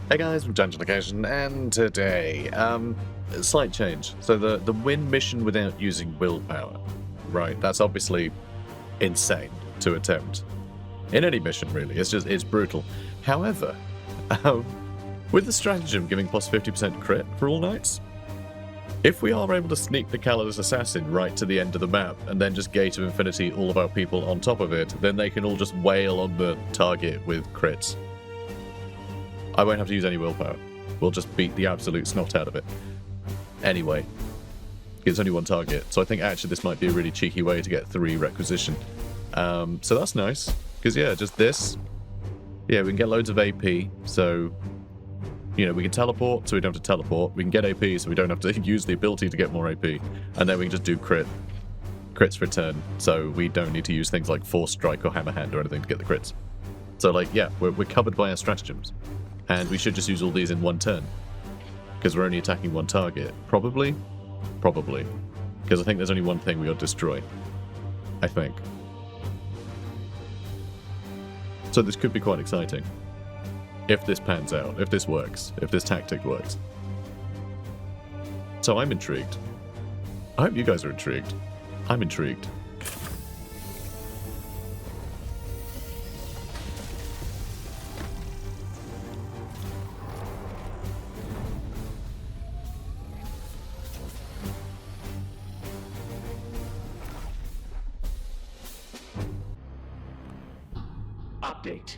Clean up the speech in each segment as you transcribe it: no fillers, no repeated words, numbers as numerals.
Hey guys, from Dungeon Location, and today, slight change. So the win mission without using willpower, right? That's obviously insane to attempt. In any mission, really. It's brutal. However, with the stratagem giving plus 50% crit for all knights, if we are able to sneak the CALLIDUS assassin right to the end of the map, and then just Gate of Infinity all of our people on top of it, then they can all just wail on the target with crits. I won't have to use any willpower. We'll just beat the absolute snot out of it. Anyway, it's only one target, so I think actually this might be a really cheeky way to get 3 requisition. So that's nice, because yeah, just this. Yeah, we can get loads of AP, so, you know, we can teleport, so we don't have to teleport. We can get AP, so we don't have to use the ability to get more AP. And then we can just do crits return, so we don't need to use things like Force Strike or Hammer Hand or anything to get the crits. So, like, yeah, we're covered by our stratagems. And we should just use all these in one turn. Because we're only attacking one target. Probably? Probably. Because I think there's only one thing we ought to destroy. I think. So this could be quite exciting. If this pans out. If this works. If this tactic works. So I'm intrigued. I hope you guys are intrigued. I'm intrigued. Update.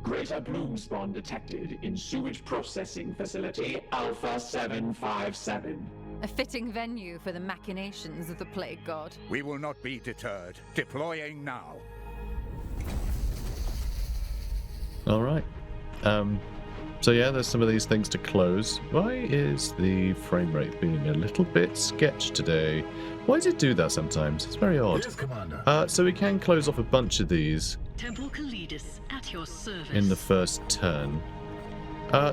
Greater bloom spawn detected in sewage processing facility Alpha 757. A fitting venue for the machinations of the Plague God. We will not be deterred. Deploying now. Alright. So yeah, there's some of these things to close. Why is the frame rate being a little bit sketched today? Why does it do that sometimes? It's very odd. Yes, Commander. So we can close off a bunch of these Temple CALLIDUS at your service. in the first turn.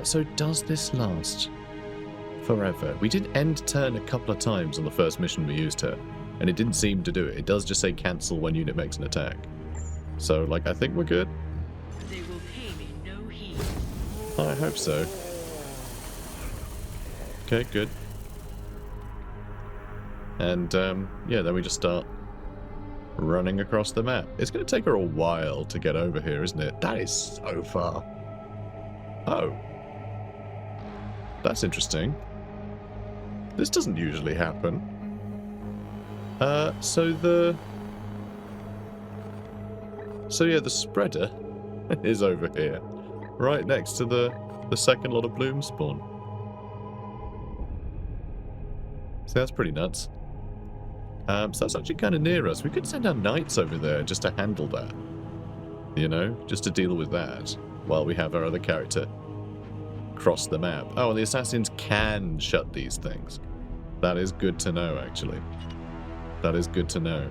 So does this last forever? We did end turn a couple of times on the first mission we used her, and it didn't seem to do it. It does just say cancel when unit makes an attack. So, like, I think we're good. They will pay me no heed. I hope so. Okay, good. And, yeah, then we just start running across the map. It's going to take her a while to get over here, isn't it? That is so far. Oh. That's interesting. This doesn't usually happen. So yeah, the spreader is over here. Right next to the second lot of bloom spawn. So that's pretty nuts. So that's actually kind of near us. We could send our knights over there just to handle that. You know, just to deal with that while we have our other character cross the map. Oh, and the assassins can shut these things. That is good to know, actually. That is good to know.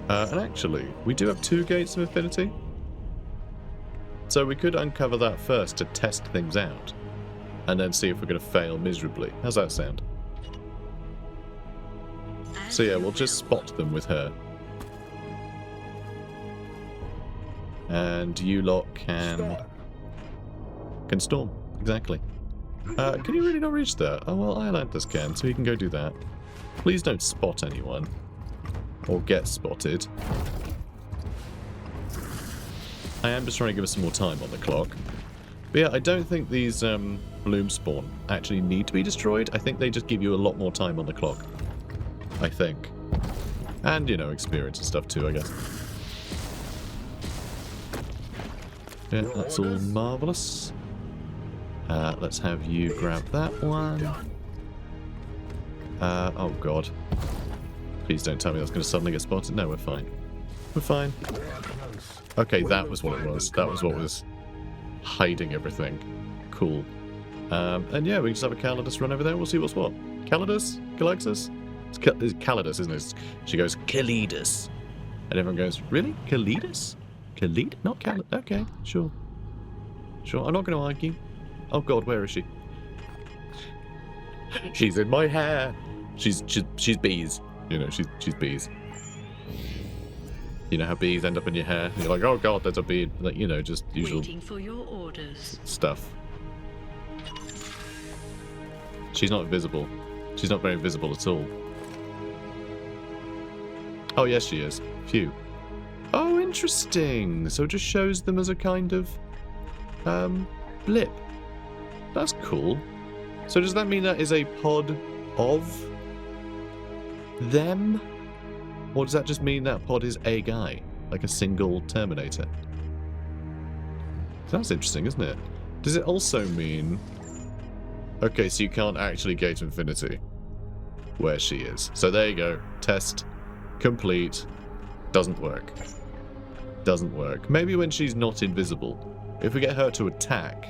And actually, we do have 2 gates of infinity. So we could uncover that first to test things out. And then see if we're going to fail miserably. How's that sound? So yeah, we'll just spot them with her. And you lot can storm. Exactly. Can you really not reach that? Oh well, Islanders can, so you can go do that. Please don't spot anyone. Or get spotted. I am just trying to give us some more time on the clock. But yeah, I don't think these bloom spawn actually need to be destroyed. I think they just give you a lot more time on the clock. I think. And, you know, experience and stuff too, I guess. Yeah, that's all marvellous. Let's have you grab that one. Oh god. Please don't tell me that's going to suddenly get spotted. No, we're fine. We're fine. Okay, that was what it was. That was what was hiding everything. Cool. And yeah, we can just have a CALLIDUS run over there. We'll see what's what. CALLIDUS? Galaxus? It's CALLIDUS, isn't it? She goes, CALLIDUS. And everyone goes, really? CALLIDUS? Khalid? Not CALLIDUS? Okay, sure. Sure, I'm not going to argue. Oh god, where is she? She's in my hair. She's bees. You know, she's bees. You know how bees end up in your hair? And you're like, oh god, there's a bee. Like, you know, just usual Waiting for your orders. stuff. She's not visible. She's not very visible at all. Oh, yes, she is. Phew. Oh, interesting. So it just shows them as a kind of blip. That's cool. So does that mean that is a pod of them? Or does that just mean that pod is a guy? Like a single Terminator? That's interesting, isn't it? Does it also mean... Okay, so you can't actually gate infinity where she is. So there you go. Test complete. Doesn't work. Doesn't work. Maybe when she's not invisible. If we get her to attack,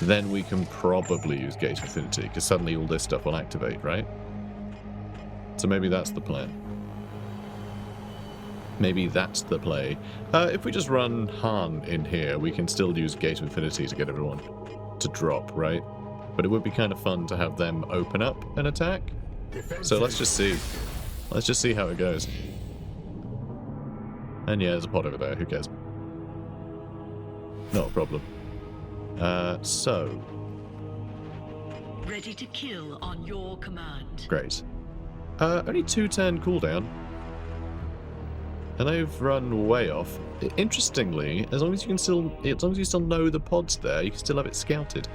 then we can probably use gate infinity, because suddenly all this stuff will activate, right? So maybe that's the plan. Maybe that's the play. If we just run Han in here, we can still use gate infinity to get everyone to drop, right? But it would be kind of fun to have them open up and attack. So let's just see. Let's just see how it goes. And yeah, there's a pod over there. Who cares? Not a problem. So. Ready to kill on your command. Great. Only 2-turn cooldown. And they've run way off. Interestingly, as long as you still know the pod's there, you can still have it scouted.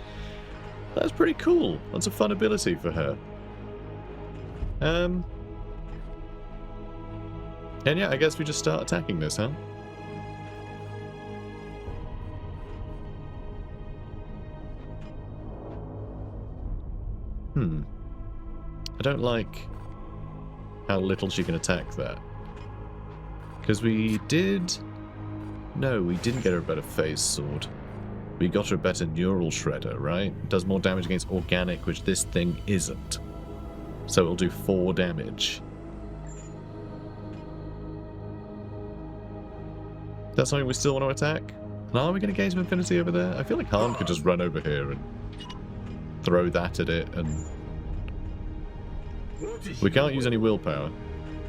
That's pretty cool. That's a fun ability for her. And yeah, I guess we just start attacking this, huh? I don't like how little she can attack that. Because we did... No, we didn't get her a better phase sword. We got her a better neural shredder, right? It does more damage against organic, which this thing isn't. So it'll do 4 damage. That's something we still want to attack? And are we going to gain some infinity over there? I feel like Han could just run over here and throw that at it, and... We can't use any willpower.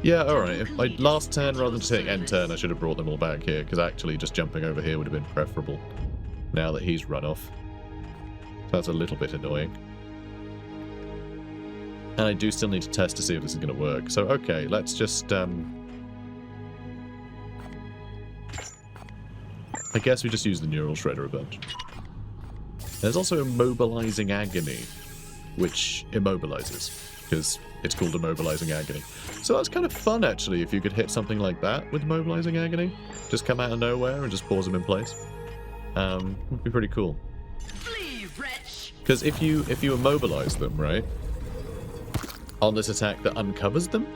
Yeah, alright. Last turn, rather than taking end turn, I should have brought them all back here, because actually just jumping over here would have been preferable, now that he's run off. So that's a little bit annoying. And I do still need to test to see if this is going to work. So, okay, let's just... I guess we just use the neural shredder a bunch. There's also immobilizing agony, which immobilizes, because it's called immobilizing agony. So that's kind of fun, actually, if you could hit something like that with immobilizing agony. Just come out of nowhere and just pause them in place. Would be pretty cool. Because if you immobilize them, right, on this attack that uncovers them,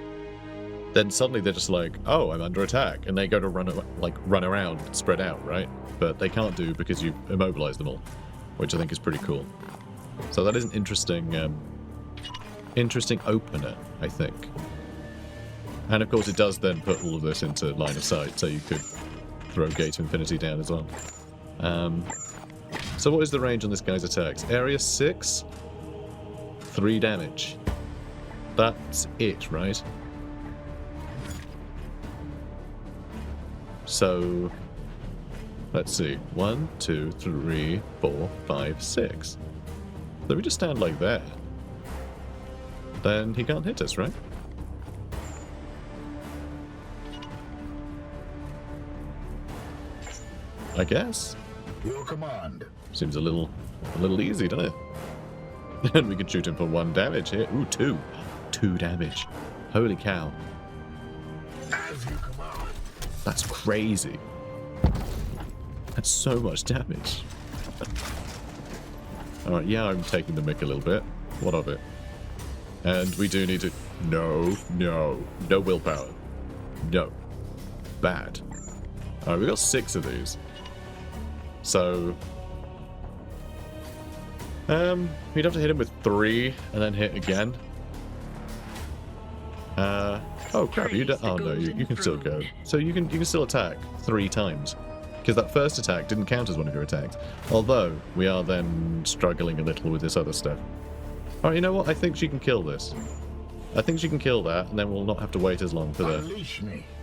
then suddenly they're just like, oh, I'm under attack, and they go to run around, spread out, right? But they can't do because you immobilize them all, which I think is pretty cool. So that is an interesting, interesting opener, I think. And of course, it does then put all of this into line of sight, so you could throw Gate to Infinity down as well. So what is the range on this guy's attacks? Area 6, 3 damage. That's it, right? So, let's see. 1, 2, 3, 4, 5, 6. So we just stand like that. Then he can't hit us, right? I guess. Your command. Seems a little easy, doesn't it? And we can shoot him for 1 damage here. Ooh, 2. 2 damage. Holy cow. As you command. That's crazy. That's so much damage. Alright, yeah, I'm taking the mick a little bit. What of it? And we do need to... No willpower. No. Bad. Alright, we got 6 of these. So... we'd have to hit him with 3 and then hit again. Oh crap, you don't... Oh no, you can still go. So you can still attack 3 times. Because that first attack didn't count as one of your attacks. Although, we are then struggling a little with this other stuff. Alright, you know what? I think she can kill this. I think she can kill that, and then we'll not have to wait as long for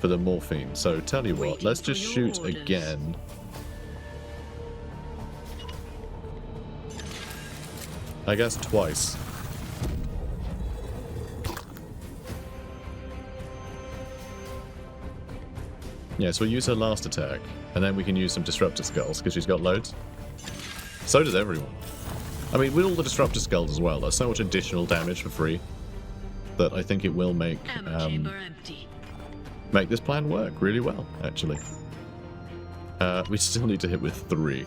the morphine. So, tell you what, let's just shoot again. I guess twice. Yeah, so we'll use her last attack, and then we can use some Disruptor Skulls, because she's got loads. So does everyone. I mean, with all the Disruptor Skulls as well, there's so much additional damage for free that I think it will make Chamber empty. make this plan work really well, actually. We still need to hit with 3.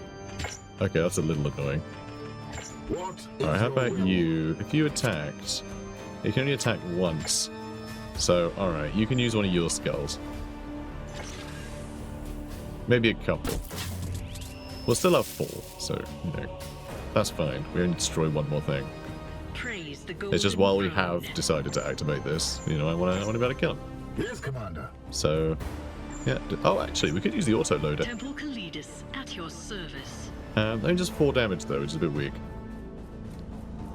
Okay, that's a little annoying. Alright, how about you? If you attacked, you can only attack once. So, alright, you can use one of your skulls. Maybe a couple. We'll still have 4, so, you know, that's fine. We only destroy one more thing. Praise the It's just golden while we throne. have decided to activate this, you know, I want to be able to kill him. Yes, Commander. So, yeah. Oh, actually, we could use the autoloader. Temple CALLIDUS at your service. Only just 4 damage though, which is a bit weak.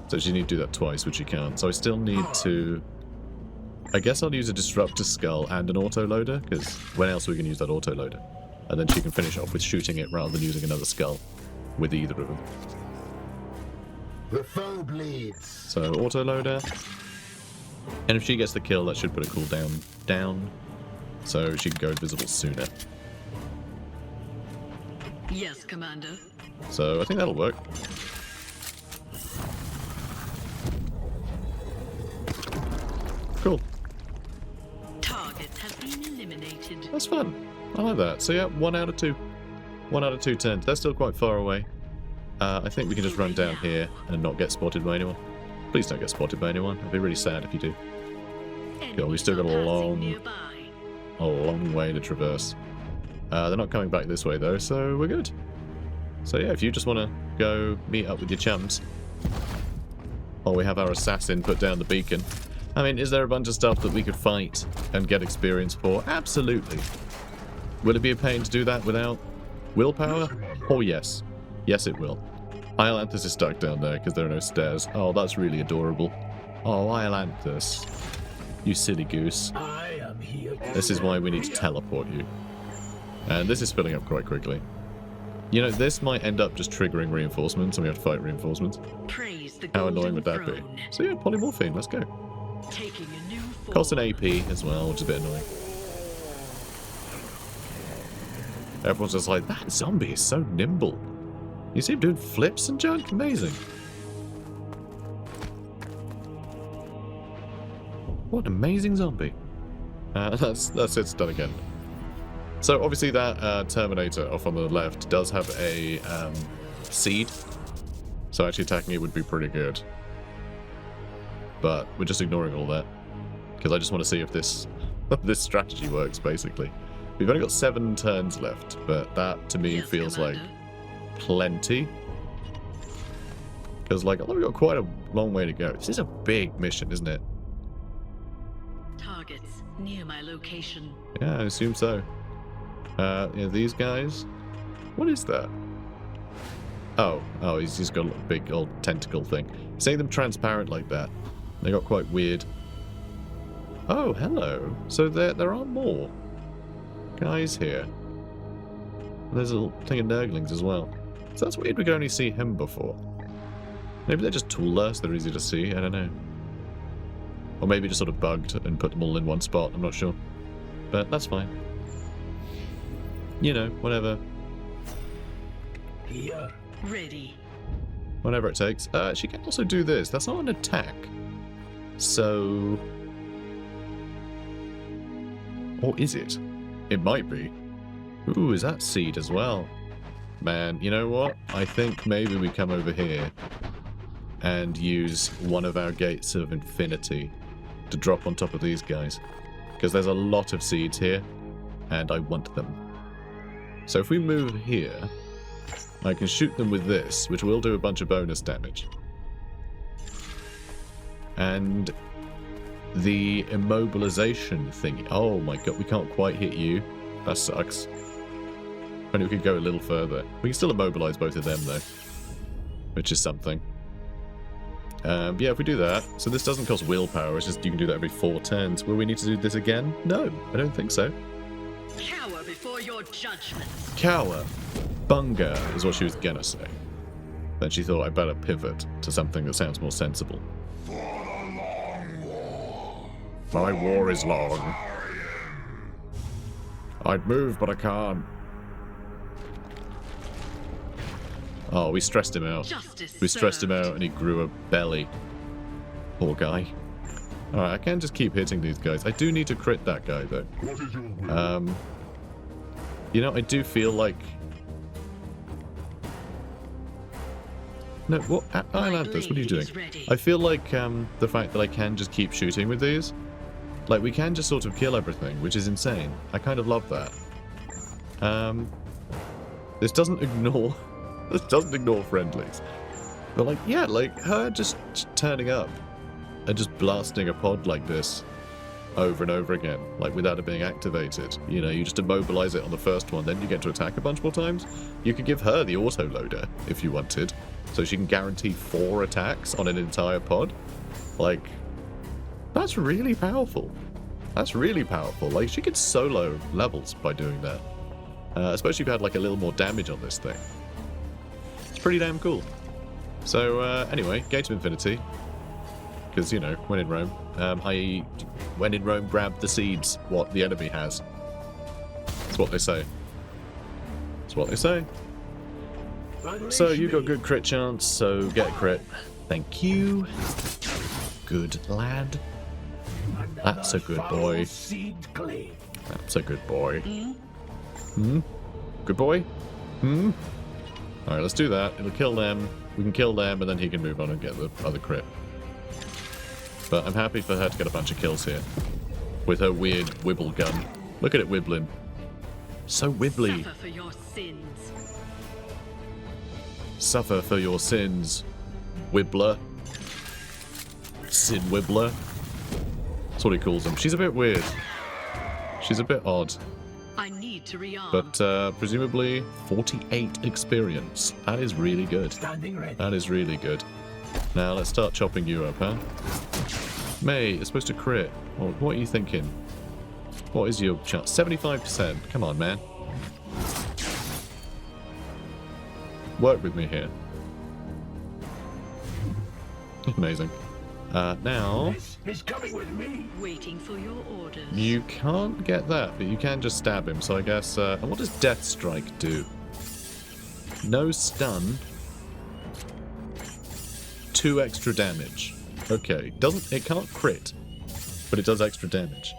So she need to do that twice, which she can't. So I still need to... I guess I'll use a Disruptor Skull and an autoloader, because when else are we can use that autoloader? And then she can finish off with shooting it rather than using another skull with either of them. The foe bleeds. So autoloader. And if she gets the kill, that should put a cooldown down. So she can go invisible sooner. Yes, Commander. So I think that'll work. Cool. Target has been eliminated. That's fun. I like that. So yeah, 1 out of 2. 1 out of 2 turns. They're still quite far away. I think we can just run down here and not get spotted by anyone. Please don't get spotted by anyone. I'd be really sad if you do. Cool, we still got a long way to traverse. They're not coming back this way though, so we're good. So yeah, if you just want to go meet up with your chums, while we have our assassin put down the beacon. I mean, is there a bunch of stuff that we could fight and get experience for? Absolutely. Will it be a pain to do that without willpower? Oh yes. Yes it will. Iolanthus is stuck down there because there are no stairs. Oh, that's really adorable. Oh, Iolanthus. You silly goose. I am here. This is why we need to teleport you. And this is filling up quite quickly. You know, this might end up just triggering reinforcements and we have to fight reinforcements. Praise the How golden annoying would that be? throne. So yeah, polymorphine, let's go. Taking a new form. Costs an AP as well, which is a bit annoying. Everyone's just like, that zombie is so nimble. You see him doing flips and junk? Amazing. What an amazing zombie. That's it, it's done again. So obviously that Terminator off on the left does have a seed. So actually attacking it would be pretty good. But we're just ignoring all that. Because I just want to see if this this strategy works, basically. We've only got 7 turns left, but that to me Yes, feels Commander. like plenty. Because like, we've got quite a long way to go. This is a big mission, isn't it? Targets near my location. Yeah, I assume so. Yeah, these guys. What is that? Oh, he's just got a big old tentacle thing. Seeing them transparent like that, they got quite weird. Oh, hello. So there are more guys here. There's a little thing of Nurglings as well. So that's weird we could only see him before. Maybe they're just toolless, they're easy to see, I don't know. Or maybe just sort of bugged and put them all in one spot, I'm not sure. But that's fine. You know, whatever. Here. Ready. Whatever it takes. She can also do this. That's not an attack. So... Or is it? It might be. Ooh, is that seed as well? Man, you know what? I think maybe we come over here and use one of our gates of infinity to drop on top of these guys. Because there's a lot of seeds here, and I want them. So if we move here, I can shoot them with this, which will do a bunch of bonus damage. And the immobilization thing. Oh my god, we can't quite hit you. That sucks. Only we could go a little further. We can still immobilize both of them though, which is something. Yeah, if we do that, so this doesn't cost willpower, it's just you can do that every 4 turns. Will we need to do this again? No, I don't think so. Cower before your judgment. Cower. Bunga is what she was gonna say. Then she thought I'd better pivot to something that sounds more sensible. My war is long. I'd move, but I can't. Oh, we stressed him out. Justice We stressed him served. out and he grew a belly. Poor guy. Alright, I can't just keep hitting these guys. I do need to crit that guy, though. What is your will? You know, I do feel like... No, what? Daemonhunters, what are you doing? blade is ready. I feel like the fact that I can just keep shooting with these, like, we can just sort of kill everything, which is insane. I kind of love that. This doesn't ignore... This doesn't ignore friendlies. But, like, yeah, like, her just turning up and just blasting a pod like this over and over again, like, without it being activated. You know, you just immobilize it on the first one, then you get to attack a bunch more times. You could give her the auto-loader, if you wanted, so she can guarantee 4 attacks on an entire pod. Like, that's really powerful. That's really powerful. Like, she could solo levels by doing that. Especially if you had, like, a little more damage on this thing. It's pretty damn cool. So, anyway, Gate of Infinity. Because, you know, when in Rome. When in Rome, grab the seeds, what the enemy has. That's what they say. That's what they say. So, you got good crit chance, so get a crit. Thank you. Good lad. That's a good boy. Seed clay. That's a good boy. Hmm? Good boy? Hmm? Alright, let's do that. It'll kill them. We can kill them, and then he can move on and get the other crit. But I'm happy for her to get a bunch of kills here. With her weird wibble gun. Look at it wibbling. So wibbly. Suffer for your sins. Suffer for your sins, Wibbler. Sin Wibbler. That's what he calls them. She's a bit weird. She's a bit odd. I need to rearm. But presumably 48 experience. That is really good. Standing ready. That is really good. Now let's start chopping you up, huh? May, you're supposed to crit. What are you thinking? What is your chance? 75%. Come on, man. Work with me here. Amazing. Now... He's coming with me. Waiting for your orders. You can't get that, but you can just stab him, so I guess... and what does Death Strike do? No stun. 2 extra damage. Okay, it can't crit, but it does extra damage.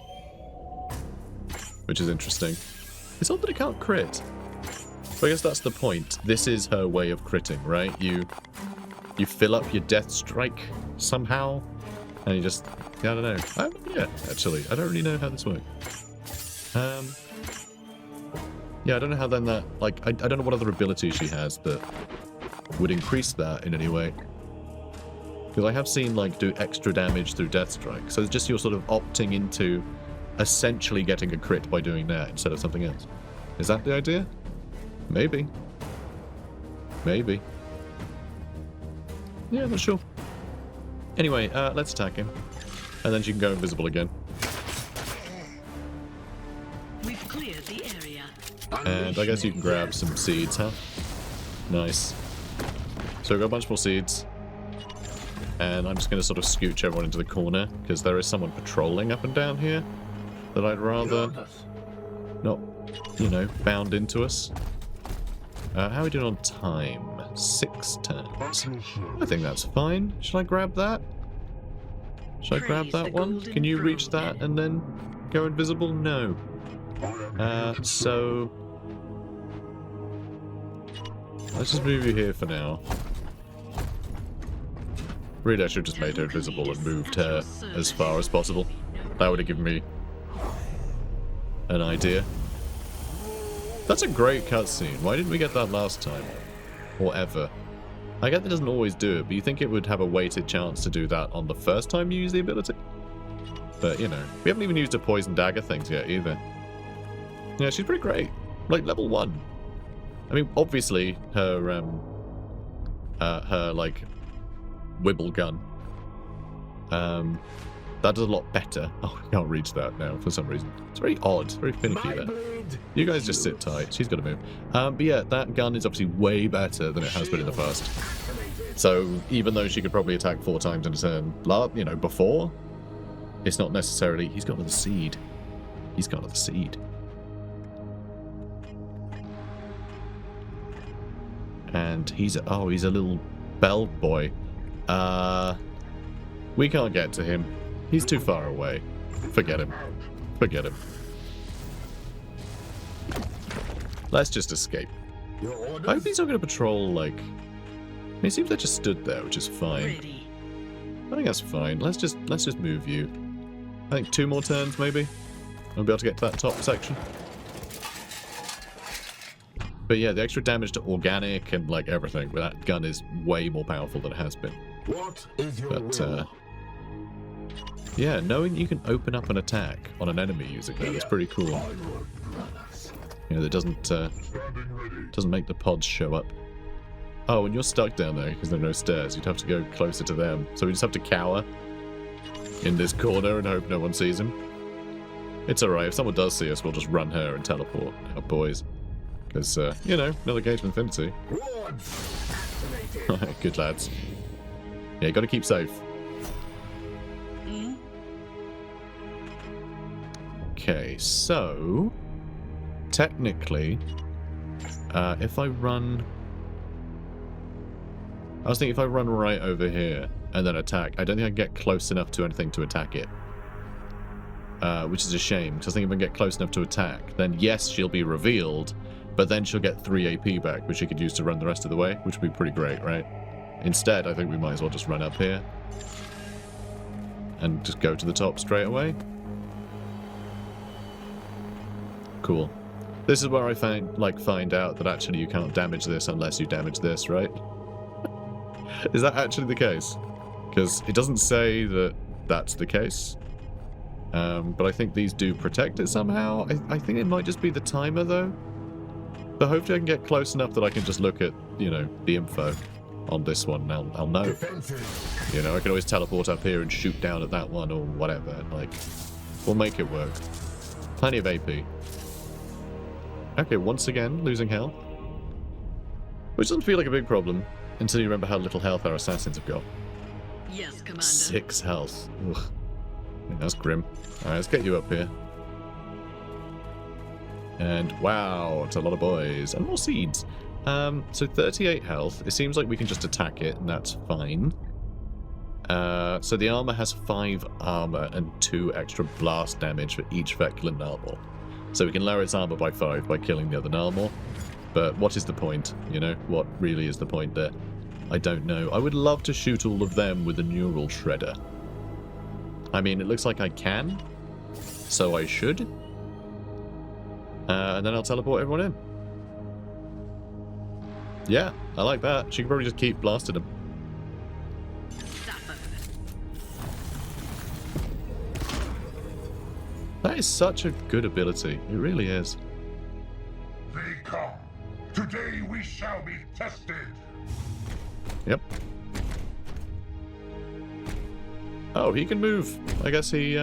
Which is interesting. It's odd that it can't crit. But I guess that's the point. This is her way of critting, right? You fill up your Death Strike somehow, and you just... I don't know. I have no idea, actually. I don't really know how this works. Yeah, I don't know how then that... Like, I don't know what other abilities she has that would increase that in any way. Because I have seen, like, do extra damage through Death Strike. So it's just you're sort of opting into essentially getting a crit by doing that instead of something else. Is that the idea? Maybe. Maybe. Yeah, I'm not sure. Anyway, let's attack him. And then she can go invisible again. We've cleared the area. And I guess you can grab some seeds, huh? Nice. So we've got a bunch more seeds. And I'm just going to sort of scooch everyone into the corner, because there is someone patrolling up and down here that I'd rather not, you know, bound into us. How are we doing on time? 6 turns. I think that's fine. Should I grab that? Should I grab that one? Can you reach that and then go invisible? No. So... let's just move you here for now. Really, I should have just made her invisible and moved her as far as possible. That would have given me an idea. That's a great cutscene. Why didn't we get that last time? Or ever? I get that it doesn't always do it, but you think it would have a weighted chance to do that on the first time you use the ability? But, you know, we haven't even used her poison dagger things yet, either. Yeah, she's pretty great. Like, level 1. I mean, obviously, her, like, wibble gun. That does a lot better. Oh, I can't reach that now for some reason. It's very odd, very finicky there. You guys just sit tight. She's got to move. But yeah, that gun is obviously way better than it has been in the past. So even though she could probably attack 4 times in a turn, you know, before, it's not necessarily... He's got another seed. He's got another seed. And he's a little bell boy. We can't get to him. He's too far away. Forget him. Forget him. Let's just escape. I hope he's not going to patrol, like... I mean, it seems they just stood there, which is fine. Ready. I think that's fine. Let's just move you. I think 2 more turns, maybe? I'll be able to get to that top section. But yeah, the extra damage to organic and, like, everything, but that gun is way more powerful than it has been. What is your But, will? yeah, knowing you can open up an attack on an enemy using that is pretty cool. You know, that doesn't make the pods show up. Oh, and you're stuck down there because there are no stairs. You'd have to go closer to them. So we just have to cower in this corner and hope no one sees him. It's alright. If someone does see us, we'll just run her and teleport our boys. Because, you know, another Gates of Infinity. Good lads. Yeah, gotta keep safe. Okay, so... technically, if I run... I was thinking if I run right over here and then attack, I don't think I can get close enough to anything to attack it. Which is a shame, because I think if I can get close enough to attack, then yes, she'll be revealed, but then she'll get 3 AP back, which she could use to run the rest of the way, which would be pretty great, right? Instead, I think we might as well just run up here and just go to the top straight away. Cool. This is where I find out that actually you can't damage this unless you damage this, right? Is that actually the case? Because it doesn't say that that's the case. But I think these do protect it somehow. I think it might just be the timer, though. But hopefully I can get close enough that I can just look at, you know, the info on this one and I'll know. You know, I can always teleport up here and shoot down at that one or whatever. Like, we'll make it work. Plenty of AP. Okay, once again, losing health. Which doesn't feel like a big problem until you remember how little health our assassins have got. Yes, Commander. 6 health. Ugh. Yeah, that's grim. Alright, let's get you up here. And wow, it's a lot of boys. And more seeds. So 38 health. It seems like we can just attack it, and that's fine. So the armor has 5 armor and 2 extra blast damage for each Veculant Narmal. So we can lower its armor by 5 by killing the other Narmal. But what is the point? You know, what really is the point there? I don't know. I would love to shoot all of them with a Neural Shredder. I mean, it looks like I can, so I should. And then I'll teleport everyone in. Yeah, I like that. She can probably just keep blasting them. That is such a good ability. It really is. They come. Today we shall be tested. Yep. Oh, he can move. I guess he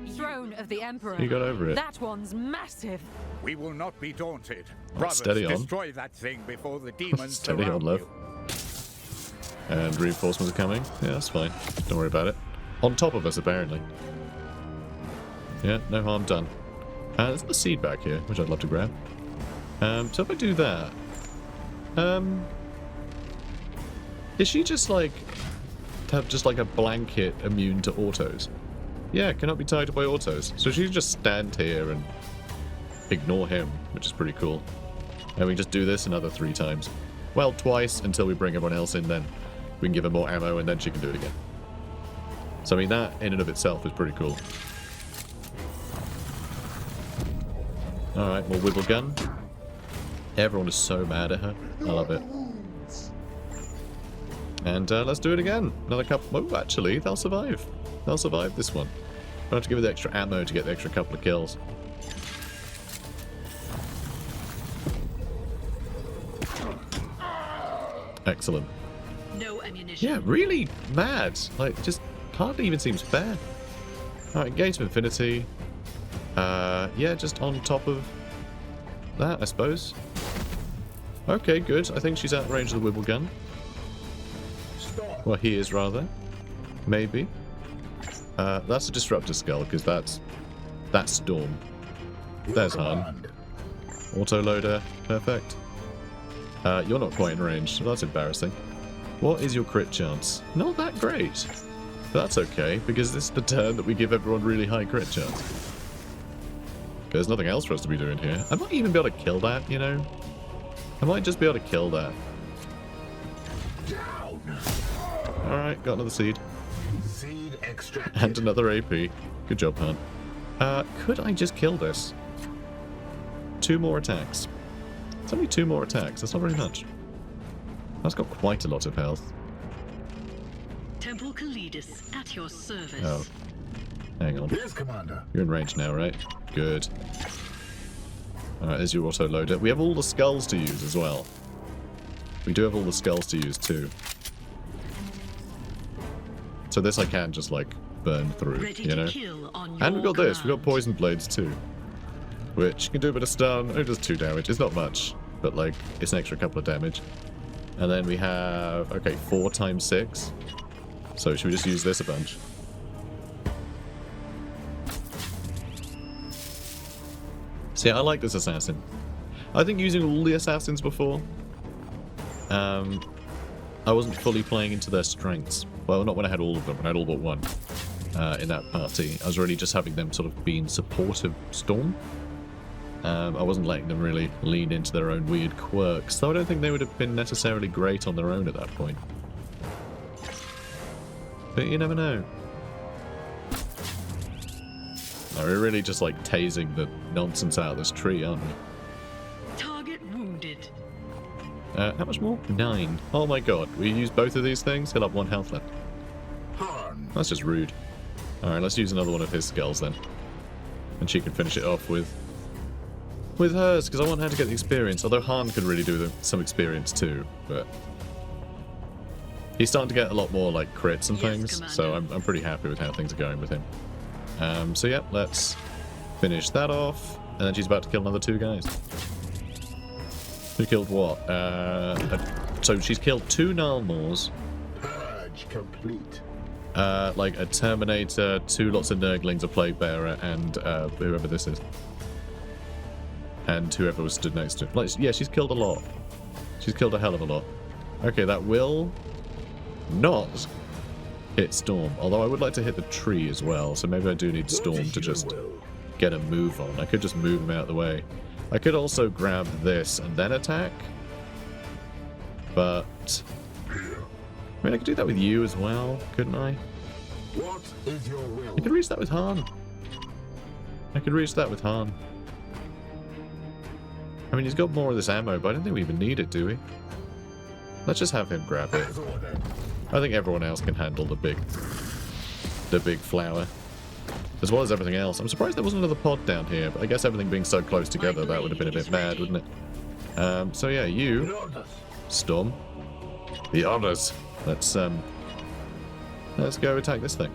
Throne of the Emperor. he got over it. That one's massive. We will not be daunted. Oh, Brothers, steady on. destroy that thing before the demons Steady on, surround love. you. And reinforcements are coming. Yeah, that's fine. Don't worry about it. On top of us, apparently. Yeah, no harm done. There's a seed back here, which I'd love to grab. So if I do that... is she just like... have just like a blanket immune to autos? Yeah, cannot be tied by autos. So she can just stand here and ignore him, which is pretty cool. And we can just do this another 3 times. Well, twice until we bring everyone else in, then we can give her more ammo and then she can do it again. So I mean, that in and of itself is pretty cool. Alright, more wiggle gun. Everyone is so mad at her. I love it. And let's do it again. Another couple. Oh, actually, they'll survive. They'll survive this one. I'll have to give her the extra ammo to get the extra couple of kills. Excellent. No ammunition. Yeah, really mad. Like, just hardly even seems fair. Alright, Gate of Infinity. Yeah, just on top of that, I suppose. Okay, good. I think she's out of range of the Wibble gun. Well, he is, rather. Maybe. That's a Disruptor Skull, because that's Storm. There's Han. Autoloader. Perfect. You're not quite in range, so that's embarrassing. What is your crit chance? Not that great. That's okay, because this is the turn that we give everyone really high crit chance. There's nothing else for us to be doing here. I might even be able to kill that, you know? I might just be able to kill that. Alright, got another seed. Seed extracted. And another AP. Good job, Han. Could I just kill this? 2 more attacks. It's only 2 more attacks. That's not very much. That's got quite a lot of health. Temple CALLIDUS at your service. Oh. Hang on. Yes, Commander. You're in range now, right? Good. Alright, there's your auto-loader. We have all the skulls to use as well. We do have all the skulls to use too. So this I can just, like, burn through, Ready you to know? kill on And we've your got this. We've got command. poison blades too. Which can do a bit of stun. Only does 2 damage. It's not much, but, like, it's an extra couple of damage. And then we have, okay, 4 times 6. So should we just use this a bunch? See, I like this assassin. I think using all the assassins before, I wasn't fully playing into their strengths. Well, not when I had all of them, when I had all but one in that party. I was really just having them sort of be in support of Storm. I wasn't letting them really lean into their own weird quirks, so I don't think they would have been necessarily great on their own at that point. But you never know. No, we're really just like tasing the nonsense out of this tree, aren't we? Target wounded. How much more? 9. Oh my god, we use both of these things? He'll have 1 health left. Han. That's just rude. Alright, let's use another one of his skulls then. And she can finish it off with hers, because I want her to get the experience. Although Han could really do some experience too, but he's starting to get a lot more like crits and Yes, things, Commander. so I'm pretty happy with how things are going with him. So yeah, let's finish that off, and then she's about to kill another 2 guys. Who killed what? So she's killed 2 Nalmors, Purge complete. like a Terminator, 2 lots of Nurglings, a Plague Bearer, and whoever this is. And whoever was stood next to him. Like, yeah, she's killed a lot. She's killed a hell of a lot. Okay, that will not hit Storm. Although I would like to hit the tree as well, so maybe I do need Storm to just get a move on. I could just move him out of the way. I could also grab this and then attack. But I mean, I could do that with you as well, couldn't I? What is your will? I could reach that with Han. I could reach that with Han. I mean, he's got more of this ammo, but I don't think we even need it, do we? Let's just have him grab it. As ordered. I think everyone else can handle the big flower. As well as everything else. I'm surprised there wasn't another pod down here, but I guess everything being so close together, that would have been a bit mad, wouldn't it? So yeah, you, Storm, the honors. Let's go attack this thing.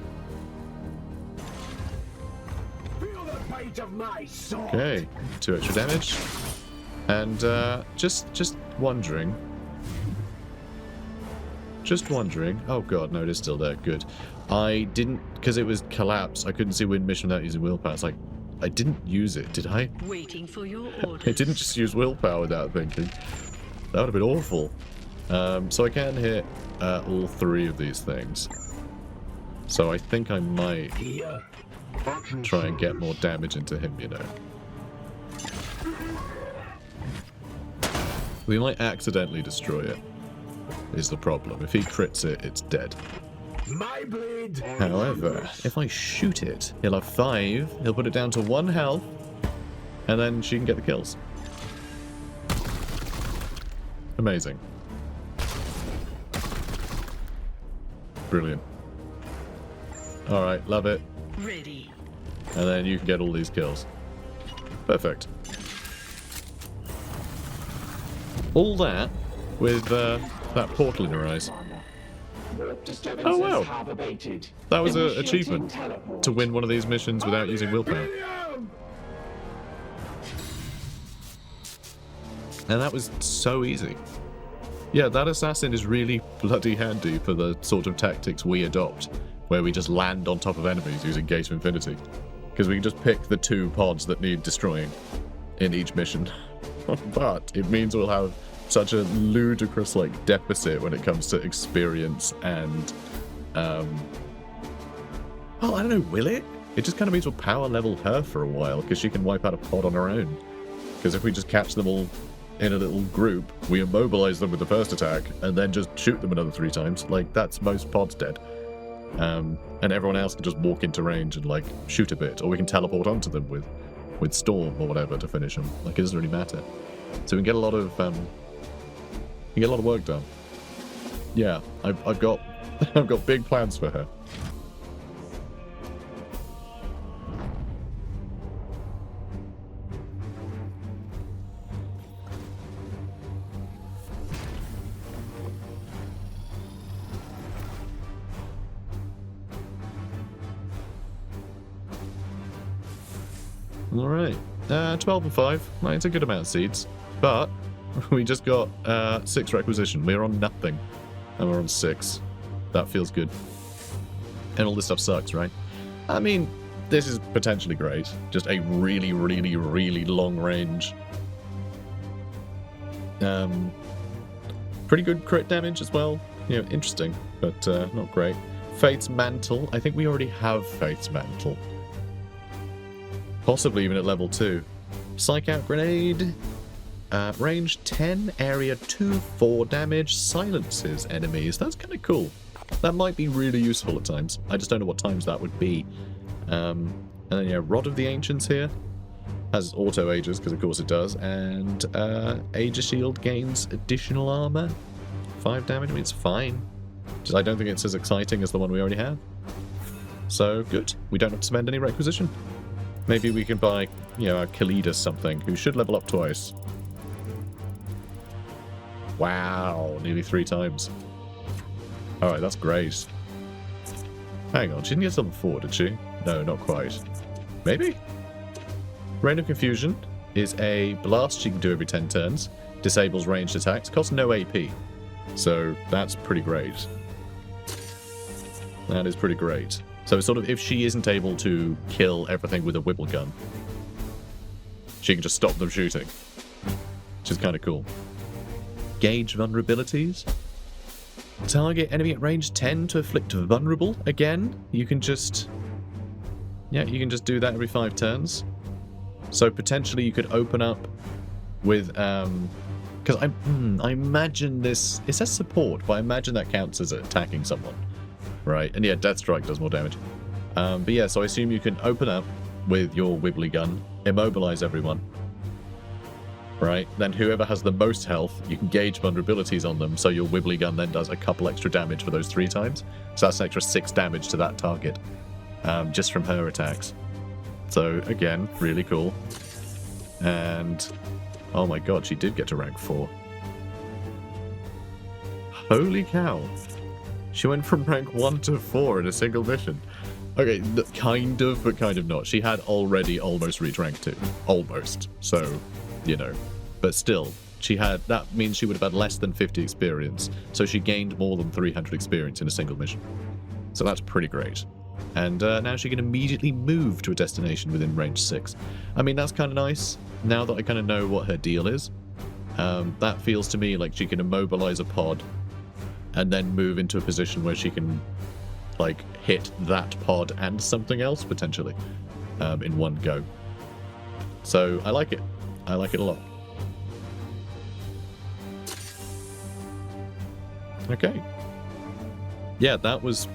Feel the bite of my sword. Okay, 2 extra damage. And just wondering. Oh god, no, it is still there. Good. I didn't, because it was collapsed. I couldn't see wind mission without using willpower. It's like I didn't use it, did I? Waiting for your orders. I didn't just use willpower without thinking. That would have been awful. So I can hit all 3 of these things. So I think I might Here. try and get more damage into him, you know. We might accidentally destroy it, is the problem. If he crits it, it's dead. My blade. However, if I shoot it, he'll have 5, he'll put it down to 1 health, and then she can get the kills. Amazing. Brilliant. Alright, love it. Ready. And then you can get all these kills. Perfect. All that with that portal in her eyes. Disturbances Oh, wow. have abated. That was an Initiating achievement teleport. to win one of these missions without using willpower. And that was so easy. Yeah, that assassin is really bloody handy for the sort of tactics we adopt, where we just land on top of enemies using Gate of Infinity. Because we can just pick the 2 pods that need destroying in each mission. But it means we'll have such a ludicrous like deficit when it comes to experience and well, I don't know, will it? It just kind of means we'll power level her for a while because she can wipe out a pod on her own. Because if we just catch them all in a little group, we immobilize them with the first attack and then just shoot them another 3 times. Like, that's most pods dead. And everyone else can just walk into range and like shoot a bit, or we can teleport onto them with storm or whatever to finish them. Like, it doesn't really matter. So we can get a lot of work done. Yeah, I've got I've got big plans for her. Alright, 12 and 5. Right, it's a good amount of seeds. But we just got 6 requisition. We're on nothing. And we're on 6. That feels good. And all this stuff sucks, right? I mean, this is potentially great. Just a really, really, really long range. Pretty good crit damage as well. You know, interesting, but not great. Fate's Mantle. I think we already have Fate's Mantle. Possibly even at level 2. Psych Out Grenade. Range 10, area 2, 4 damage. Silences enemies. That's kind of cool. That might be really useful at times. I just don't know what times that would be. And then, yeah, Rod of the Ancients here. Has auto ages, because of course it does. And Aegis Shield gains additional armor. 5 damage. I mean, it's fine. Just I don't think it's as exciting as the one we already have. So, good. We don't have to spend any requisition. Maybe we can buy, you know, a CALLIDUS something, who should level up twice. Wow, nearly 3 times. Alright, that's great. Hang on, she didn't get level 4, did she? No, not quite. Maybe? Rain of Confusion is a blast she can do every 10 turns. Disables ranged attacks, costs no AP. So, that's pretty great. That is pretty great. So it's sort of, if she isn't able to kill everything with a Wibble gun, she can just stop them shooting. Which is kind of cool. Gauge vulnerabilities. Target enemy at range 10 to afflict vulnerable. Again, you can just... yeah, you can just do that every 5 turns. So potentially you could open up with... because I imagine this... it says support, but I imagine that counts as attacking someone. Right, and yeah, Death Strike does more damage. But yeah, so I assume you can open up with your Wibbly gun, immobilize everyone. Right, then whoever has the most health, you can gauge vulnerabilities on them, so your Wibbly gun then does a couple extra damage for those 3 times. So that's an extra 6 damage to that target, just from her attacks. So again, really cool. And, oh my god, she did get to rank 4. Holy cow. She went from rank 1 to 4 in a single mission. Okay, kind of, but kind of not. She had already almost reached rank 2. Almost. So, you know. But still, she had... that means she would have had less than 50 experience. So she gained more than 300 experience in a single mission. So that's pretty great. And now she can immediately move to a destination within range 6. I mean, that's kind of nice. Now that I kind of know what her deal is. That feels to me like she can immobilize a pod and then move into a position where she can, like, hit that pod and something else, potentially, in one go. So, I like it. I like it a lot. Okay. Yeah, that was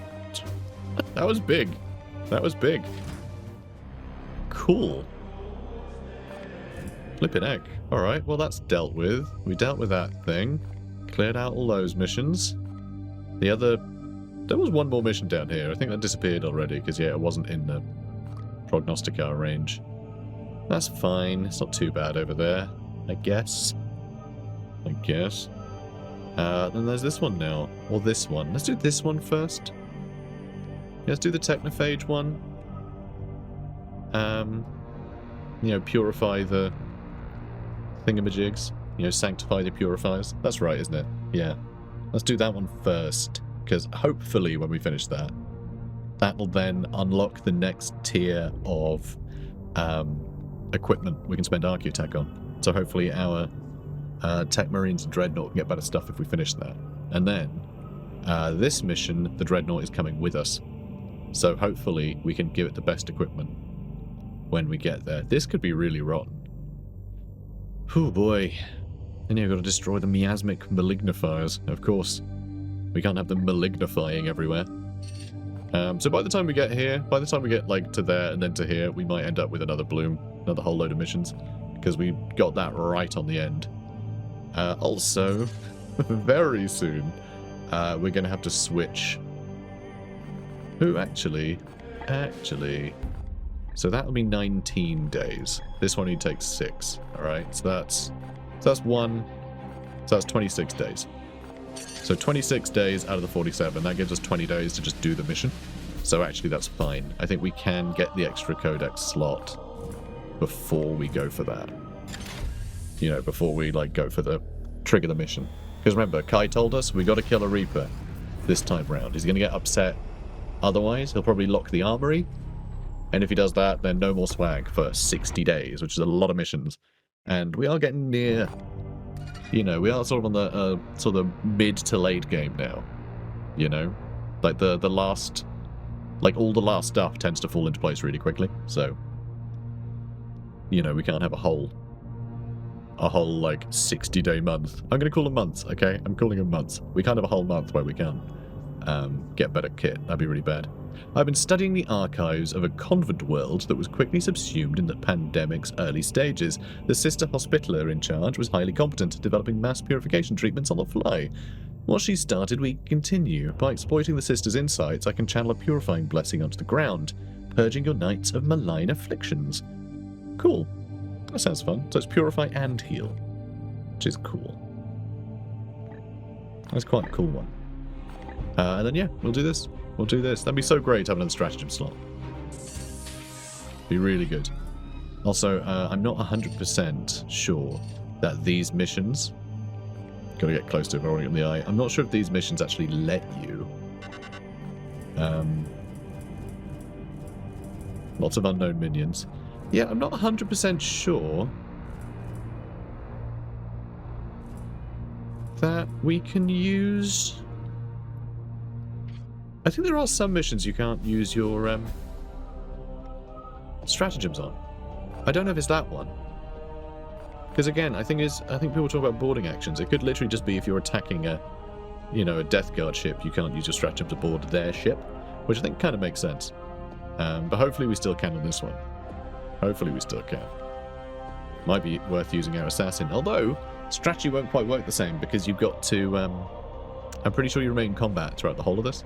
big. That was big. Cool. Flippin' heck. Alright, well that's dealt with. We dealt with that thing. Cleared out all those missions. The other... there was one more mission down here. I think that disappeared already, because, yeah, it wasn't in the Prognosticar range. That's fine. It's not too bad over there, I guess. Then there's this one now. Or this one. Let's do this one first. Yeah, let's do the Technophage one. You know, purify the thingamajigs. You know, sanctify the purifiers. That's right, isn't it? Yeah. Let's do that one first, because hopefully when we finish that, that will then unlock the next tier of equipment we can spend Archaeotech on. So hopefully our Tech Marines and Dreadnought can get better stuff if we finish that. And then, this mission, the Dreadnought is coming with us. So hopefully we can give it the best equipment when we get there. This could be really rotten. Oh boy. And you've got to destroy the miasmic malignifiers, of course. We can't have them malignifying everywhere. So by the time we get here, by the time we get like to there and then to here, we might end up with another bloom, another whole load of missions, because we got that right on the end. Also, very soon, we're going to have to switch. Who actually, so that'll be 19 days. This one only takes 6. All right, so that's 26 days. So 26 days out of the 47. That gives us 20 days to just do the mission. So actually, that's fine. I think we can get the extra codex slot before we go for that. You know, before we like go for the trigger the mission. Because remember, Kai told us we got to kill a Reaper this time round. He's going to get upset. Otherwise, he'll probably lock the armory. And if he does that, then no more swag for 60 days, which is a lot of missions. And we are getting near, you know, we are sort of on the sort of mid to late game now. You know, like the last, like all the last stuff tends to fall into place really quickly. So, you know, we can't have a whole like 60-day month. I'm going to call them months, okay? I'm calling them months. We can't have a whole month where we can get better kit. That'd be really bad. I've been studying the archives of a convent world that was quickly subsumed in the pandemic's early stages. The sister hospitaller in charge was highly competent at developing mass purification treatments on the fly. What she started, we continue. By exploiting the sister's insights, I can channel a purifying blessing onto the ground, purging your knights of malign afflictions. Cool. That sounds fun. So it's purify and heal, which is cool. That's quite a cool one. And then, yeah, we'll do this. We'll do this. That'd be so great to have another stratagem slot. Be really good. Also, I'm not 100% sure that these missions... Gotta get close to it, rolling up the eye. I'm not sure if these missions actually let you... lots of unknown minions. Yeah, I'm not 100% sure that we can use... I think there are some missions you can't use your stratagems on. I don't know if it's that one. Because again, I think people talk about boarding actions. It could literally just be if you're attacking a Death Guard ship, you can't use your stratagem to board their ship, which I think kind of makes sense. But hopefully we still can on this one. Hopefully we still can. Might be worth using our assassin. Although, strategy won't quite work the same because you've got to... I'm pretty sure you remain in combat throughout the whole of this.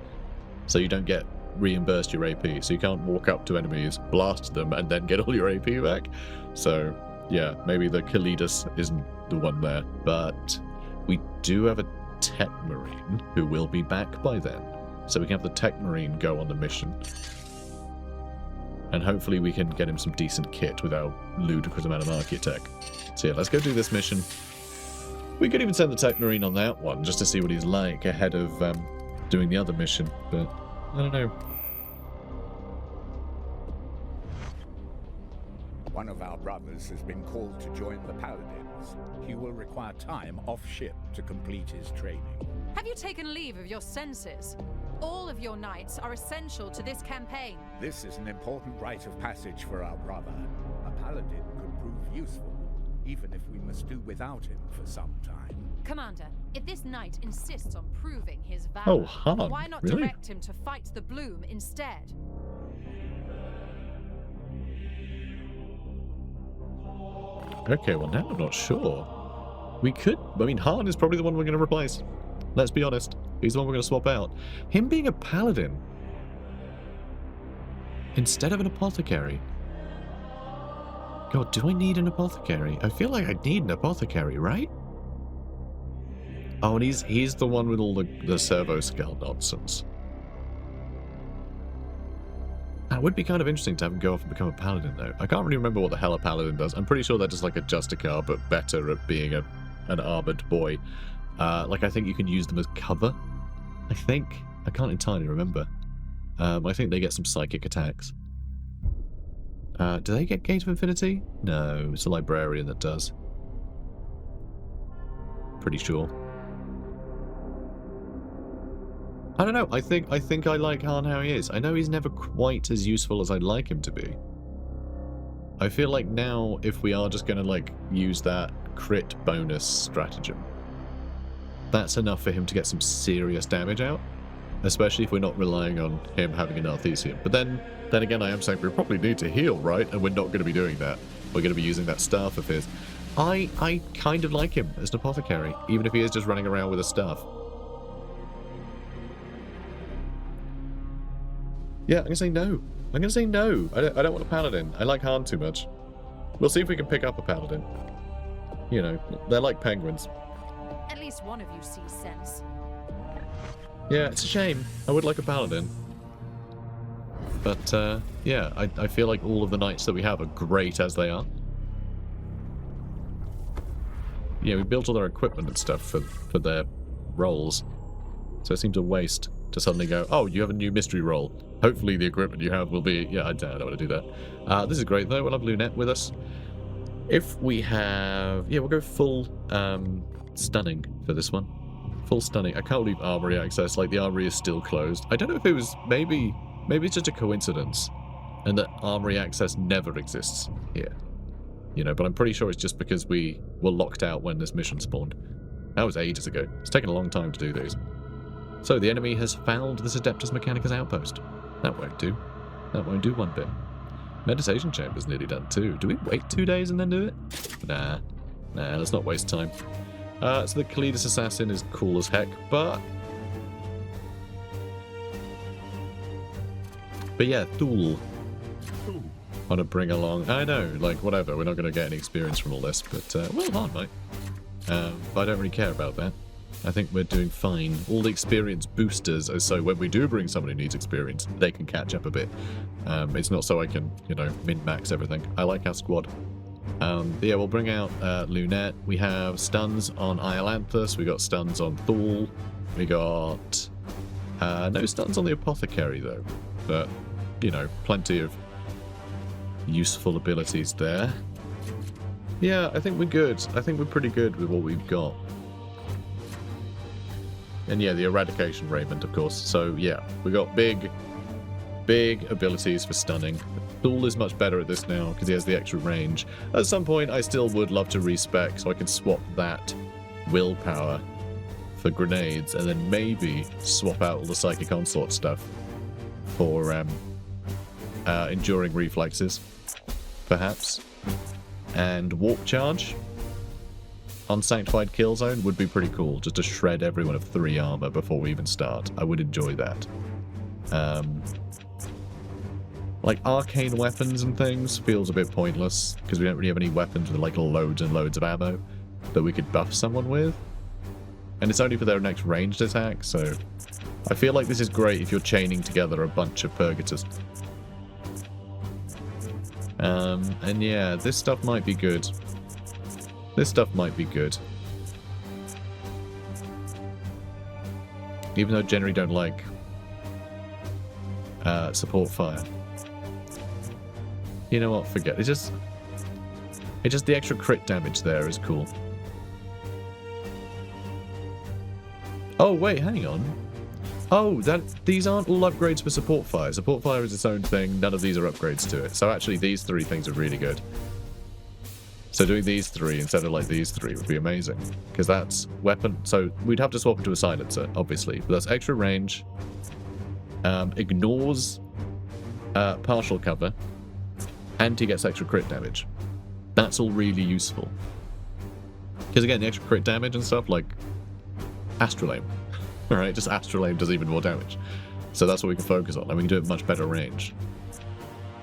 So you don't get reimbursed your AP. So you can't walk up to enemies, blast them, and then get all your AP back. So, yeah, maybe the CALLIDUS isn't the one there. But we do have a Tech Marine who will be back by then. So we can have the Tech Marine go on the mission. And hopefully we can get him some decent kit with our ludicrous amount of Architech. So yeah, let's go do this mission. We could even send the Tech Marine on that one, just to see what he's like ahead of doing the other mission, but I don't know. One of our brothers has been called to join the Paladins. He will require time off-ship to complete his training. Have you taken leave of your senses? All of your knights are essential to this campaign. This is an important rite of passage for our brother. A Paladin could prove useful, even if we must do without him for some time. Commander, if this knight insists on proving his valor, why not really? direct him to fight the Bloom instead? Okay, well now I'm not sure. We could... I mean, Han is probably the one we're going to replace. Let's be honest. He's the one we're going to swap out. Him being a paladin instead of an apothecary. God, do I need an apothecary? I feel like I need an apothecary, right? Oh, and he's the one with all the servo skull nonsense. That would be kind of interesting to have him go off and become a paladin, though. I can't really remember what the hell a paladin does. I'm pretty sure they're just like a Justicar, but better at being an armored boy. Like, I think you can use them as cover. I think. I can't entirely remember. I think they get some psychic attacks. Do they get Gate of Infinity? No, it's a librarian that does. pretty sure. I don't know. I think I like Han how he is. I know he's never quite as useful as I'd like him to be. I feel like now, if we are just going to like use that crit bonus stratagem, that's enough for him to get some serious damage out, especially if we're not relying on him having an Arthesian. But then again, I am saying we probably need to heal, right? And we're not going to be doing that. We're going to be using that staff of his. I kind of like him as an apothecary, even if he is just running around with a staff. Yeah, I'm going to say no. I'm going to say no. I don't want a paladin. I like Han too much. We'll see if we can pick up a paladin. You know, they're like penguins. At least one of you sees sense. Yeah, it's a shame. I would like a paladin. But, yeah, I feel like all of the knights that we have are great as they are. Yeah, we built all their equipment and stuff for their roles. So it seems a waste to suddenly go, oh, you have a new mystery role. Hopefully the equipment you have will be... Yeah, I don't want to do that. This is great, though. We'll have Lunette with us. If we have... Yeah, we'll go full stunning for this one. Full stunning. I can't believe armory access. Like, the armory is still closed. I don't know if it was... Maybe it's just a coincidence. And that armory access never exists here. You know, but I'm pretty sure it's just because we were locked out when this mission spawned. That was ages ago. It's taken a long time to do these. So, the enemy has found this Adeptus Mechanicus outpost. That won't do. That won't do one bit. Meditation chamber's nearly done too. Do we wait 2 days and then do it? Nah, let's not waste time. So the CALLIDUS assassin is cool as heck, but yeah, Thule. Want to bring along? I know, like whatever. We're not going to get any experience from all this, but well, Han might. But I don't really care about that. I think we're doing fine. All the experience boosters are so when we do bring someone who needs experience, they can catch up a bit. It's not so I can, you know, min-max everything. I like our squad. Yeah, we'll bring out Lunette. We have stuns on Iolanthus. We got stuns on Thule. We got no stuns on the Apothecary, though. But, you know, plenty of useful abilities there. Yeah, I think we're good. I think we're pretty good with what we've got. And yeah, the Eradication Raiment, of course. So yeah, we got big abilities for stunning. Thule is much better at this now because he has the extra range. At some point, I still would love to respec so I can swap that willpower for grenades and then maybe swap out all the Psychic Onslaught stuff for Enduring Reflexes, perhaps. And Warp Charge. Unsanctified Kill Zone would be pretty cool, just to shred everyone of 3 armor before we even start. I would enjoy that. Like arcane weapons and things feels a bit pointless, because we don't really have any weapons with like loads and loads of ammo that we could buff someone with. And it's only for their next ranged attack, so I feel like this is great if you're chaining together a bunch of Purgators. And yeah, this stuff might be good. This stuff might be good. Even though I generally don't like support fire. You know what, forget it. It's just the extra crit damage there is cool. Oh wait, hang on. Oh, these aren't all upgrades for support fire. Support fire is its own thing. None of these are upgrades to it. So actually these 3 things are really good. So doing these 3 instead of like these 3 would be amazing. Because that's weapon... So we'd have to swap into a silencer, obviously. But that's extra range. Ignores partial cover. And he gets extra crit damage. That's all really useful. Because again, the extra crit damage and stuff, like Astral Aim. Alright, just Astral Aim does even more damage. So that's what we can focus on. And we can do it at much better range.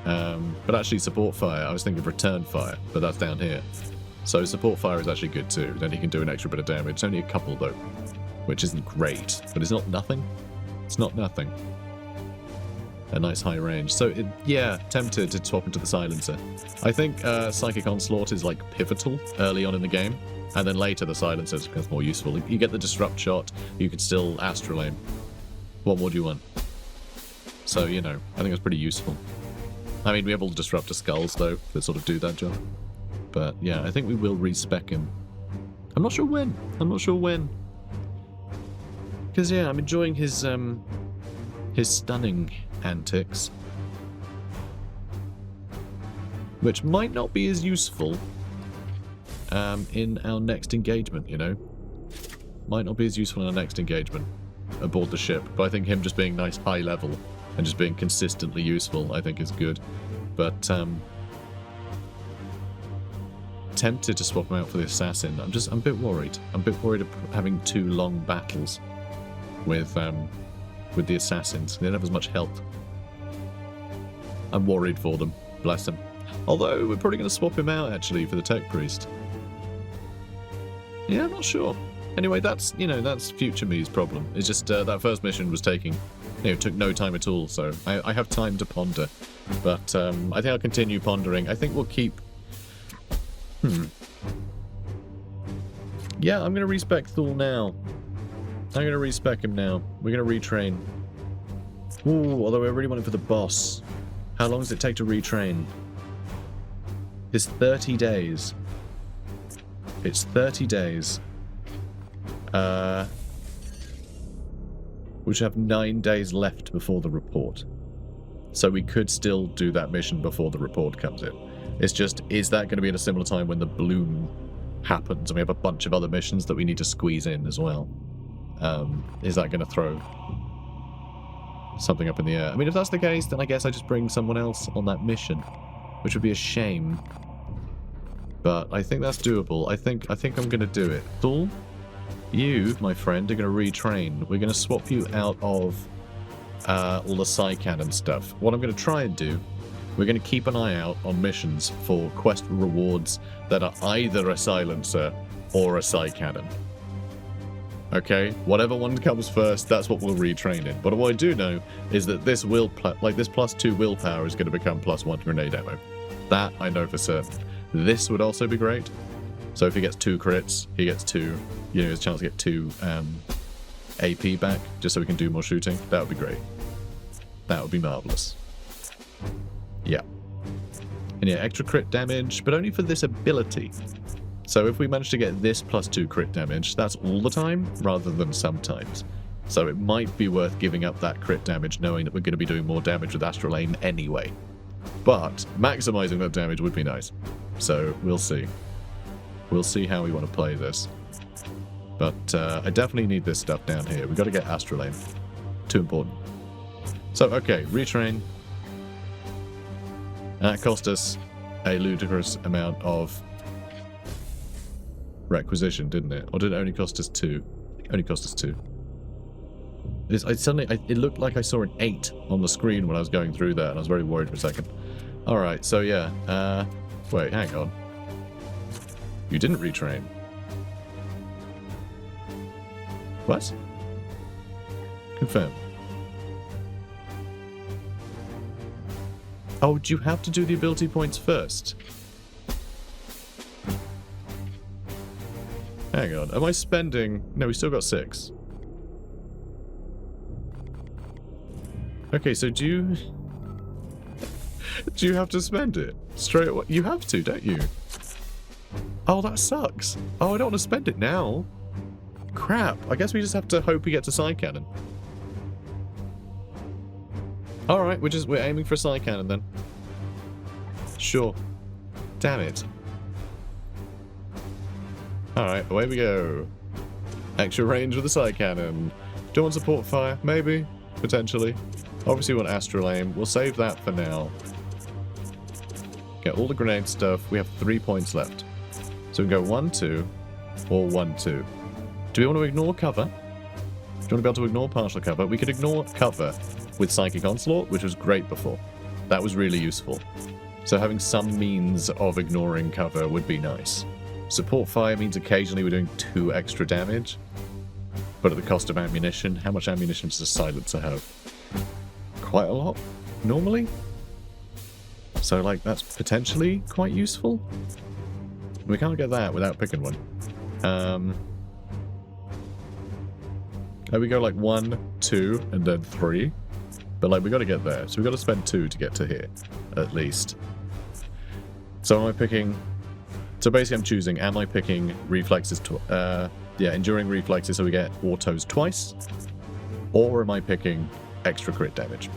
But actually support fire, I was thinking of return fire, but that's down here. So support fire is actually good too. Then he can do an extra bit of damage. It's only a couple though, which isn't great, but it's not nothing. It's not nothing. A nice high range. So yeah, tempted to swap into the silencer. I think Psychic Onslaught is like pivotal early on in the game, and then later the silencer becomes more useful. You get the disrupt shot, you can still Astral Aim. What more do you want? So, you know, I think it's pretty useful. I mean, we have all the Disruptor Skulls, though, that sort of do that job. But, yeah, I think we will respec him. I'm not sure when. I'm not sure when. Because, yeah, I'm enjoying his stunning antics. Which might not be as useful in our next engagement, you know? Might not be as useful in our next engagement aboard the ship. But I think him just being nice high level and just being consistently useful, I think is good. But, tempted to swap him out for the assassin. I'm a bit worried. I'm a bit worried of having 2 long battles with the assassins. They don't have as much health. I'm worried for them. Bless them. Although, we're probably going to swap him out, actually, for the tech priest. Yeah, I'm not sure. Anyway, that's, you know, that's future me's problem. It's just that first mission was taking, you know, took no time at all, so I have time to ponder. But I think I'll continue pondering. I think we'll keep... Yeah, I'm going to respec Thule now. I'm going to respec him now. We're going to retrain. Ooh, although I really want him for the boss. How long does it take to retrain? It's 30 days. It's 30 days. Which have 9 days left before the report. So we could still do that mission before the report comes in. It's just, is that going to be at a similar time when the bloom happens? And we have a bunch of other missions that we need to squeeze in as well. Is that going to throw something up in the air? I mean, if that's the case, then I guess I just bring someone else on that mission, which would be a shame. But I think that's doable. I think I'm going to do it. Thule, you, my friend, are going to retrain. We're going to swap you out of all the side cannon stuff. What I'm going to try and do, we're going to keep an eye out on missions for quest rewards that are either a silencer or a side cannon. Okay, whatever one comes first, that's what we'll retrain in. But what I do know is that this this +2 willpower is going to become +1 grenade ammo. That I know for certain. This would also be great. So if he gets 2 crits, he gets 2, you know, his chance to get 2 AP back, just so we can do more shooting. That would be great. That would be marvelous. Yeah. And yeah, extra crit damage, but only for this ability. So if we manage to get this +2 crit damage, that's all the time, rather than sometimes. So it might be worth giving up that crit damage, knowing that we're going to be doing more damage with Astral Aim anyway. But maximizing that damage would be nice. So we'll see. We'll see how we want to play this. But I definitely need this stuff down here. We've got to get Astral Aim. Too important. So, okay, retrain. That cost us a ludicrous amount of requisition, didn't it? Or did it only cost us 2? It only cost us 2. It looked like I saw an 8 on the screen when I was going through that, and I was very worried for a second. Alright, so yeah. Wait, hang on. You didn't retrain. What? Confirm. Oh, do you have to do the ability points first? Hang on, am I spending... No, we still got 6. Okay, so do you... do you have to spend it? Straight away? You have to, don't you? Oh, that sucks. Oh, I don't want to spend it now. Crap, I guess we just have to hope we get to side cannon. Alright, we're aiming for a side cannon then. Sure. Damn it. Alright, away we go. Extra range with the side cannon. Do you want support fire? Maybe. Potentially. Obviously we want Astral Aim. We'll save that for now. Get all the grenade stuff. We have 3 points left. So we can go 1-2 or 1-2. Do we want to ignore cover? Do you want to be able to ignore partial cover? We could ignore cover with Psychic Onslaught, which was great before. That was really useful. So having some means of ignoring cover would be nice. Support fire means occasionally we're doing 2 extra damage, but at the cost of ammunition. How much ammunition does a silencer have? Quite a lot, normally. So, like, that's potentially quite useful. We can't get that without picking one. We go like 1, 2, and then 3. But, like, we got to get there. So we've got to spend 2 to get to here, at least. So am I picking So basically I'm choosing, am I picking reflexes, enduring reflexes so we get autos twice, or am I picking extra crit damage?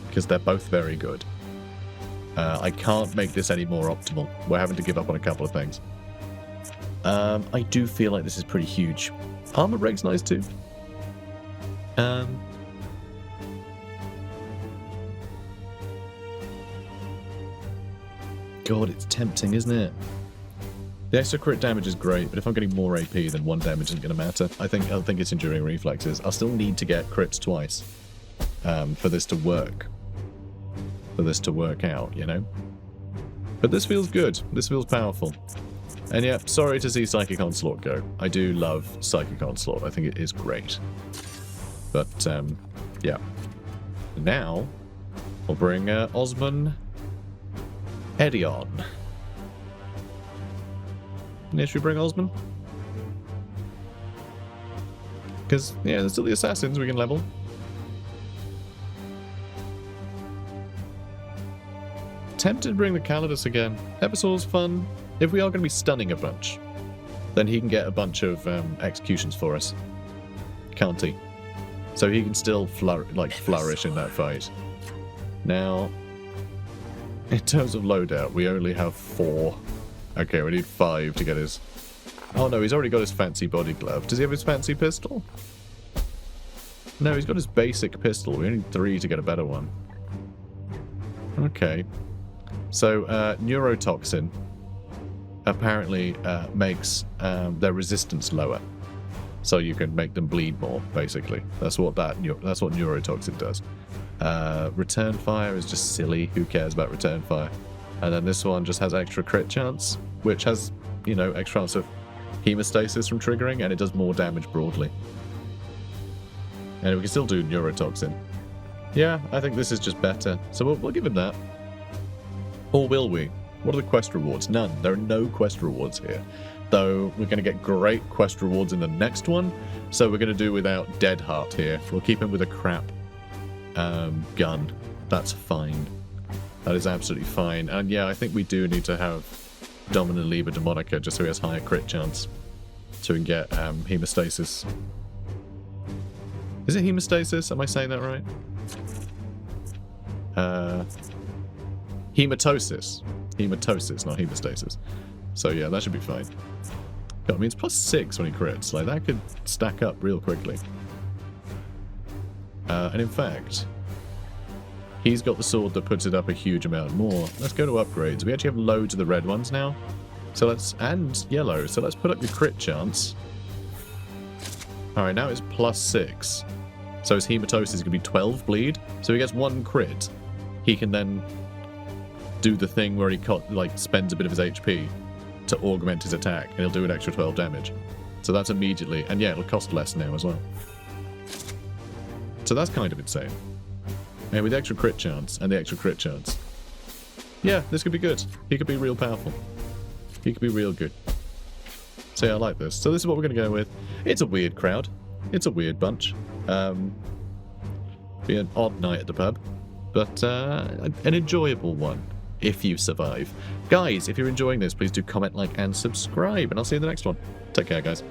Because they're both very good. I can't make this any more optimal. We're having to give up on a couple of things. I do feel like this is pretty huge. Armor break's nice too. God, it's tempting, isn't it? The extra crit damage is great, but if I'm getting more AP, then 1 damage isn't going to matter. I think it's enduring reflexes. I'll still need to get crits twice for this to work. For this to work out, you know? But this feels good. This feels powerful. And yeah, sorry to see Psychic Onslaught go. I do love Psychic Onslaught. I think it is great. But, yeah. Now, we'll bring Osman Edion. Should we bring Osman? Because, yeah, there's still the assassins we can level. Tempted to bring the CALLIDUS again. Episode's fun. If we are going to be stunning a bunch, then he can get a bunch of executions for us. Can't he? So he can still flourish in that fight. Now, in terms of loadout, we only have 4. Okay, we need 5 to get his... Oh no, he's already got his fancy body glove. Does he have his fancy pistol? No, he's got his basic pistol. We need 3 to get a better one. Okay. So, neurotoxin apparently makes their resistance lower. So you can make them bleed more, basically. That's what neurotoxin does. Return fire is just silly. Who cares about return fire? And then this one just has extra crit chance, which has, you know, extra chance of hemostasis from triggering, and it does more damage broadly. And we can still do neurotoxin. Yeah, I think this is just better. So we'll give him that. Or will we? What are the quest rewards? None. There are no quest rewards here. Though we're going to get great quest rewards in the next one. So we're going to do without Dead Heart here. We'll keep him with a crap gun. That's fine. That is absolutely fine. And yeah, I think we do need to have Domina Liber Demonica just so he has higher crit chance. So we can get hemostasis. Is it hemostasis? Am I saying that right? Hematosis. Hematosis, not hemostasis. So yeah, that should be fine. God, I mean, it's +6 when he crits. Like, that could stack up real quickly. And in fact, he's got the sword that puts it up a huge amount more. Let's go to upgrades. We actually have loads of the red ones now. So and yellow. So let's put up the crit chance. Alright, now it's +6. So his hematosis is going to be 12 bleed. So he gets 1 crit. He can then do the thing where he spends a bit of his HP to augment his attack, and he'll do an extra 12 damage. So that's immediately, and yeah, it'll cost less now as well. So that's kind of insane. And with the extra crit chance and the extra crit chance, yeah, this could be good. He could be real powerful. He could be real good. So yeah, I like this. So this is what we're going to go with. It's a weird crowd. It's a weird bunch. Be an odd night at the pub, but an enjoyable one if you survive. Guys, if you're enjoying this, please do comment, like, and subscribe, and I'll see you in the next one. Take care, guys.